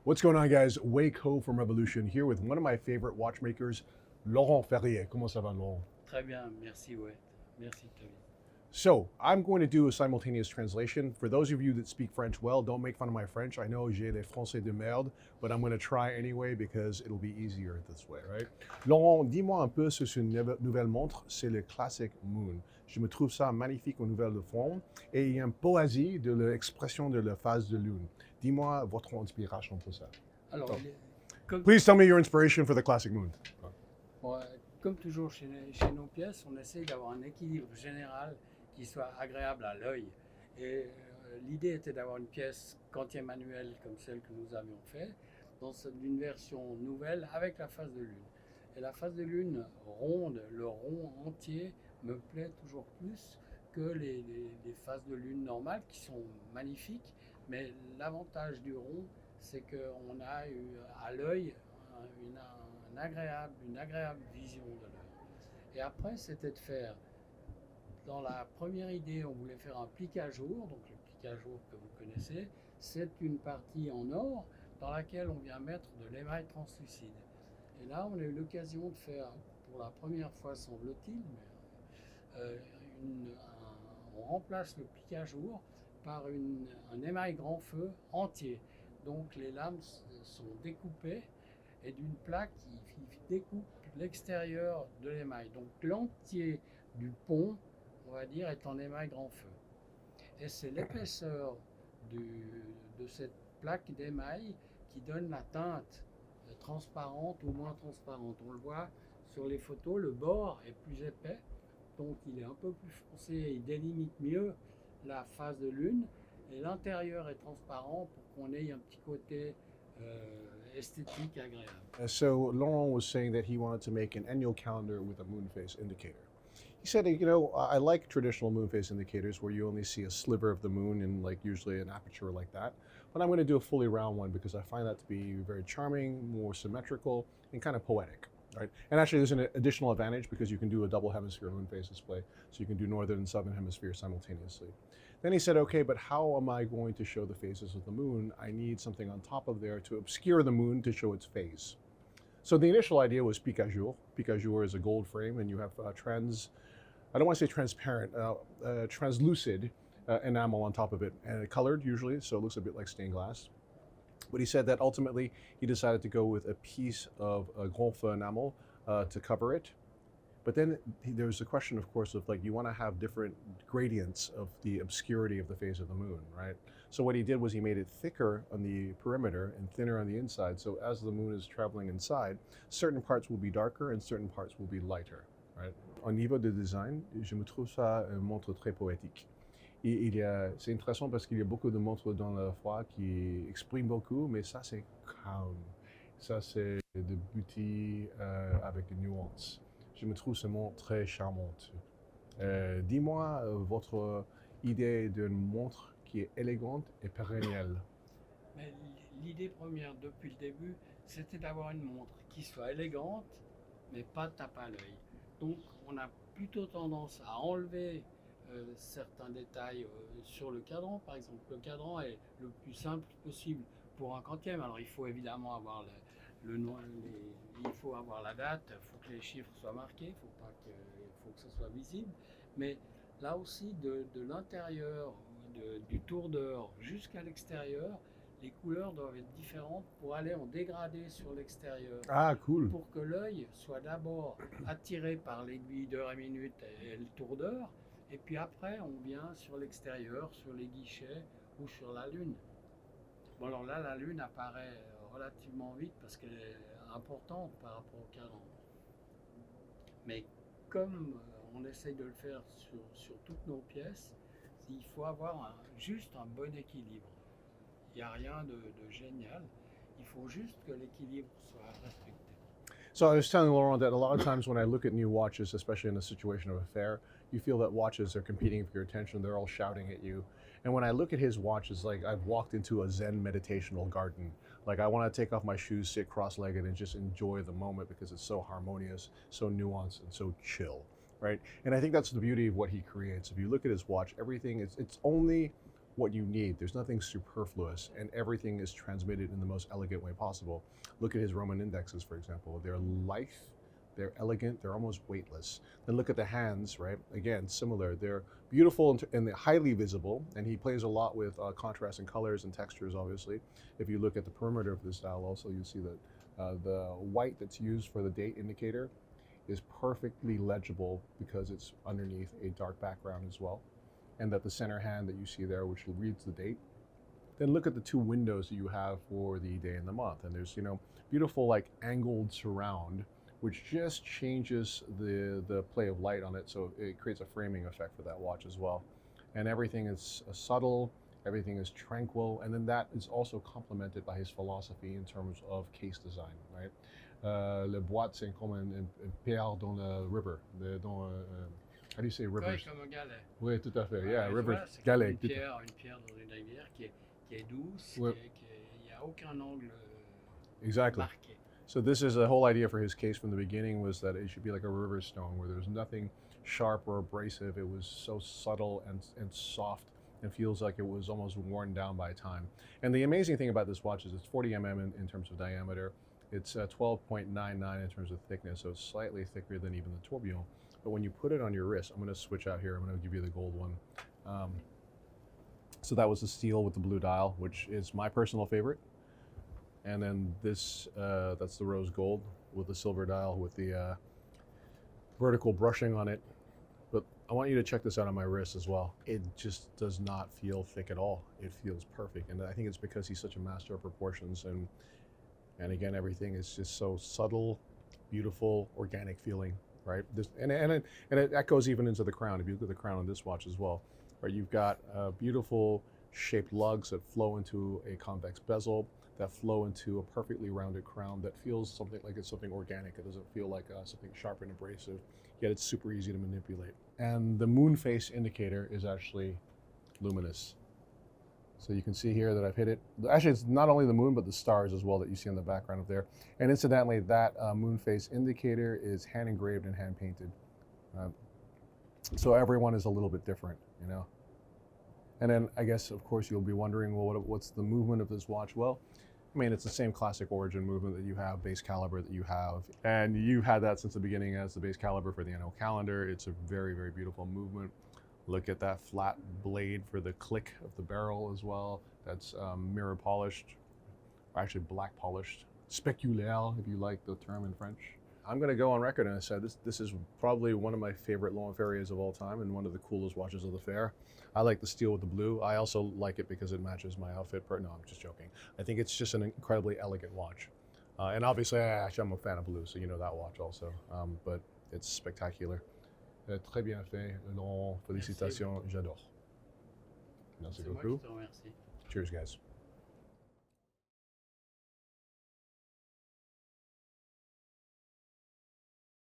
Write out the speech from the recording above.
What's going on, guys? Waco from Revolution here with one of my favorite watchmakers, Laurent Ferrier. Comment ça va, Laurent? Très bien, merci, ouais. Merci, Toby. So, I'm going to do a simultaneous translation. For those of you that speak French well, don't make fun of my French. I know j'ai des français de merde, but I'm going to try anyway because it'll be easier this way, right? Laurent, dis-moi un peu sur une nouvelle montre, c'est le Classic Moon. Je me trouve ça magnifique aux nouvelles de fond et il y a une poésie de l'expression de la phase de lune. Dis-moi votre inspiration pour ça. Alors, Oh. comme, Please tell me your inspiration for the Classic Moon. bon, comme toujours chez nos pièces, on essaye d'avoir un équilibre général qui soit agréable à l'œil. Et l'idée était d'avoir une pièce quantième manuelle comme celle que nous avions fait, dans une version nouvelle avec la phase de lune. Et la phase de lune ronde, le rond entier, me plaît toujours plus que les phases de lune normales qui sont magnifiques. Mais l'avantage du rond, c'est qu'on a eu à l'œil une agréable vision de l'œil. Et après, c'était de faire, dans la première idée, on voulait faire un plique à jour, donc le plique à jour que vous connaissez, c'est une partie en or dans laquelle on vient mettre de l'émail translucide. Et là, on a eu l'occasion de faire, pour la première fois, semble-t-il, on remplace le plique à jour par un émail grand feu entier. Donc les lames sont découpées et d'une plaque qui découpe l'extérieur de l'émail. Donc l'entier du pont, on va dire, est en émail grand feu. Et c'est l'épaisseur de cette plaque d'émail qui donne la teinte transparente ou moins transparente. On le voit sur les photos, le bord est plus épais, donc il est un peu plus foncé et il délimite mieux la phase de lune, et l'intérieur est transparent pour qu'on ait un petit côté esthétique agréable. So Laurent was saying that he wanted to make an annual calendar with a moon phase indicator. He said, you know, I like traditional moon phase indicators where you only see a sliver of the moon and like usually an aperture like that. But I'm going to do a fully round one because I find that to be very charming, more symmetrical, and kind of poetic. Right? And actually, there's an additional advantage because you can do a double hemisphere moon phase display. So you can do northern and southern hemisphere simultaneously. Then he said, okay, but how am I going to show the phases of the moon? I need something on top of there to obscure the moon to show its phase. So the initial idea was pique à jour. Pique à jour is a gold frame, and you have I don't want to say transparent, translucid enamel on top of it, and colored usually, so it looks a bit like stained glass. But he said that ultimately he decided to go with a piece of grand feu enamel to cover it. But then there's the question, of course, of like you want to have different gradients of the obscurity of the phase of the moon, right? So what he did was he made it thicker on the perimeter and thinner on the inside. So as the moon is traveling inside, certain parts will be darker and certain parts will be lighter, right? Au niveau de design, je me trouve ça une montre très poétique. C'est intéressant parce qu'il y a beaucoup de montres dans la foi qui expriment beaucoup, mais ça c'est calme. Ça c'est de beauty avec des nuances. Je me trouve ce montre très charmante. Dis-moi votre idée d'une montre qui est élégante et pérennielle. Mais l'idée première depuis le début, c'était d'avoir une montre qui soit élégante, mais pas tape à l'œil. Donc on a plutôt tendance à enlever certains détails sur le cadran. Par exemple, le cadran est le plus simple possible pour un quantième. Alors il faut évidemment avoir il faut avoir la date, il faut que les chiffres soient marqués, il faut que ce soit visible. Mais là aussi, de l'intérieur, du tour d'heure jusqu'à l'extérieur, les couleurs doivent être différentes pour aller en dégradé sur l'extérieur. Ah, cool. Pour que l'œil soit d'abord attiré par l'aiguille d'heure et minute et le tour d'heure, et puis après on vient sur l'extérieur, sur les guichets ou sur la lune. Bon, alors là, la lune apparaît relativement vite parce qu'elle est importante par rapport au cadran. Mais comme on essaye de le faire sur toutes nos pièces, il faut avoir juste un bon équilibre. Il n'y a rien de génial, il faut juste que l'équilibre soit respecté. So I was telling Laurent that a lot of times when I look at new watches, especially in a situation of a fair, you feel that watches are competing for your attention. They're all shouting at you. And when I look at his watch, it's like I've walked into a Zen meditational garden. Like I want to take off my shoes, sit cross-legged, and just enjoy the moment because it's so harmonious, so nuanced, and so chill, right? And I think that's the beauty of what he creates. If you look at his watch, everything it's only what you need. There's nothing superfluous, and everything is transmitted in the most elegant way possible. Look at his Roman indexes, for example. They're lithe, they're elegant, they're almost weightless. Then look at the hands, right? Again, similar. They're beautiful and they're highly visible, and he plays a lot with contrast and colors and textures, obviously. If you look at the perimeter of this dial also, you see that the white that's used for the date indicator is perfectly legible because it's underneath a dark background as well. And that the center hand that you see there, which reads the date. Then look at the two windows that you have for the day and the month. And there's, beautiful like angled surround, which just changes the play of light on it. So it creates a framing effect for that watch as well. And everything is subtle, everything is tranquil. And then that is also complemented by his philosophy in terms of case design, right? Le boîte, c'est comme une pierre dans le river, how do you say rivers? Oui, comme un galet. Oui, tout à fait. Yeah, Ouais, rivers, voilà, c'est galet. une pierre dans une rivière qui est douce, Ouais. il n'y a aucun angle Exactly. marqué. So this is the whole idea for his case from the beginning, was that it should be like a river stone where there's nothing sharp or abrasive. It was so subtle and soft and feels like it was almost worn down by time. And the amazing thing about this watch is it's 40 mm in terms of diameter. It's 12.99 in terms of thickness, so it's slightly thicker than even the tourbillon. But when you put it on your wrist, I'm going to switch out here. I'm going to give you the gold one. So that was the steel with the blue dial, which is my personal favorite. And then this, that's the rose gold with the silver dial with the vertical brushing on it. But I want you to check this out on my wrist as well. It just does not feel thick at all. It feels perfect. And I think it's because he's such a master of proportions. And again, everything is just so subtle, beautiful, organic feeling. Right, and it echoes even into the crown. If you look at the crown on this watch as well, right, you've got beautiful shaped lugs that flow into a convex bezel, that flow into a perfectly rounded crown that feels something like it's something organic. It doesn't feel like something sharp and abrasive, yet it's super easy to manipulate. And the moon face indicator is actually luminous. So you can see here that I've hit it. Actually, it's not only the moon, but the stars as well that you see in the background up there. And incidentally, that moon face indicator is hand engraved and hand painted. So everyone is a little bit different, And then I guess, of course, you'll be wondering, well, what's the movement of this watch? Well, I mean, it's the same classic origin movement that you have, base caliber that you have. And you've had that since the beginning as the base caliber for the annual calendar. It's a very, very beautiful movement. Look at that flat blade for the click of the barrel as well. That's mirror polished, or actually black polished. Speculaire, if you like the term in French. I'm going to go on record and I said this is probably one of my favorite Laurent Ferriers of all time and one of the coolest watches of the fair. I like the steel with the blue. I also like it because it matches my outfit. No, I'm just joking. I think it's just an incredibly elegant watch. And obviously, I'm a fan of blue, so you know that watch also. But it's spectacular. Très bien fait, Laurent. Félicitations, j'adore. Merci beaucoup. Moi qui te remercie. Cheers, guys.